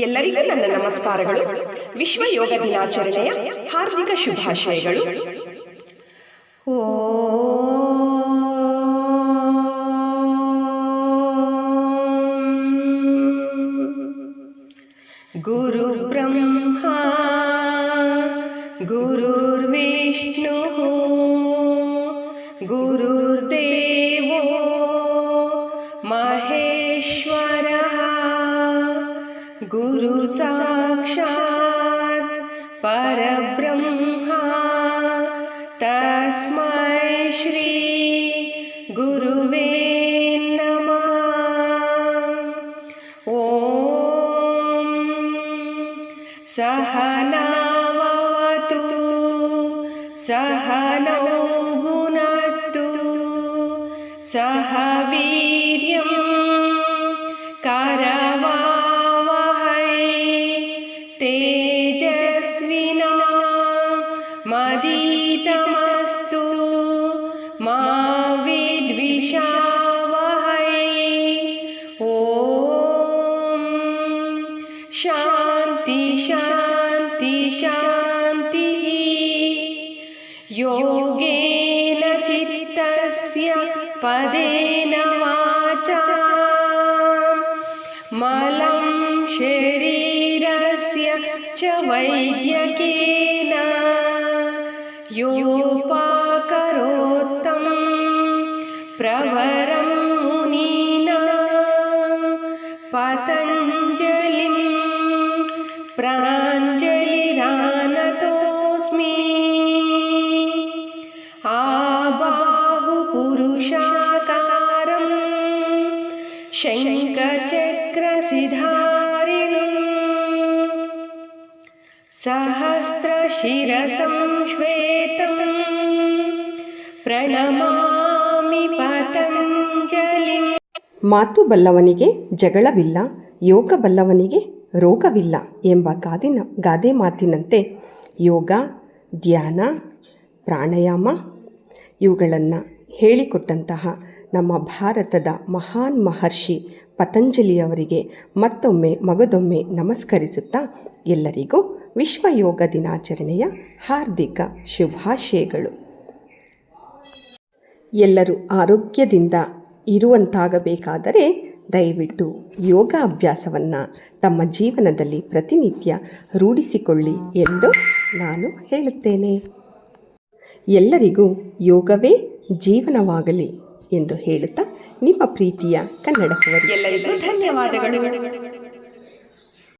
ಎಲ್ಲರಿಗೂ ನನ್ನ ನಮಸ್ಕಾರಗಳು. ವಿಶ್ವ ಯೋಗ ದಿನಾಚರಣೆಯ ಹಾರ್ದಿಕ ಶುಭಾಶಯಗಳು. ಗುರು ಬ್ರಹ್ಮ ಗುರುರ್ವಿಷ್ಣು ಗುರುರ್ದೇವೋ ಮಹೇಶ್ವರಃ ಗುರು ಸಾಕ್ಷಾತ್ ಪರಬ್ರಹ್ಮ ತಸ್ಮೈ ಶ್ರೀ ಗುರುವೇ ನಮಃ. ಓಂ ಸಹನಾವತು ಸಹನೌ ಭುನಕ್ತು ಸಹ ವೀರ್ಯಂ ಕರವಾವಹೈ ತೇಜಸ್ವಿನಾ ಮದೀತಮಸ್ತು ಮಾ ವಿದ್ವಿಷಾವಹೈ. ಓಂ ಶಾಂತಿ ಶಾಂತಿ ಶಾಂತಿ. ಯೋಗೇನ ಚಿತ್ತಸ್ಯ ಪದೇನ ವಾಚಾ ಮಲಂ ಶರೀರಸ್ಯ ಚ ವೈದ್ಯಕೇನ ಯೋಪಾಕರೋತ್ತಂ ಪ್ರವರಂ ಮುನೀನಾ ಪತಂಜಲಿಂ ಪ್ರಾಂಜಲಿರಾನತೋಸ್ಮಿ. ಆಬಾಹು ಪುರುಷಾಕಾರಂ ಶಂಖಚಕ್ರಸಿಧಾರಿಣಂ ಸಹಸ್ರಶಿರಸಂ ಶ್ವೇತಂ ಪ್ರಣಮಾಮಿ ಪತಂಜಲಿಂ. ಮಾತು ಬಲ್ಲವನಿಗೆ ಜಗಳವಿಲ್ಲ, ಯೋಗ ಬಲ್ಲವನಿಗೆ ರೋಗವಿಲ್ಲ ಎಂಬ ಗಾದೆ ಮಾತಿನಂತೆ ಯೋಗ, ಧ್ಯಾನ, ಪ್ರಾಣಾಯಾಮ ಇವುಗಳನ್ನು ಹೇಳಿಕೊಟ್ಟಂತಹ ನಮ್ಮ ಭಾರತದ ಮಹಾನ್ ಮಹರ್ಷಿ ಪತಂಜಲಿಯವರಿಗೆ ಮಗದೊಮ್ಮೆ ನಮಸ್ಕರಿಸುತ್ತಾ ಎಲ್ಲರಿಗೂ ವಿಶ್ವ ಯೋಗ ದಿನಾಚರಣೆಯ ಹಾರ್ದಿಕ ಶುಭಾಶಯಗಳು. ಎಲ್ಲರೂ ಆರೋಗ್ಯದಿಂದ ಇರುವಂತಾಗಬೇಕಾದರೆ ದಯವಿಟ್ಟು ಯೋಗ ಅಭ್ಯಾಸವನ್ನು ತಮ್ಮ ಜೀವನದಲ್ಲಿ ಪ್ರತಿನಿತ್ಯ ರೂಢಿಸಿಕೊಳ್ಳಿ ಎಂದು ನಾನು ಹೇಳುತ್ತೇನೆ. ಎಲ್ಲರಿಗೂ ಯೋಗವೇ ಜೀವನವಾಗಲಿ ಎಂದು ಹೇಳುತ್ತಾ ನಿಮ್ಮ ಪ್ರೀತಿಯ ಕನ್ನಡ. ಎಲ್ಲರಿಗೂ ಧನ್ಯವಾದಗಳು.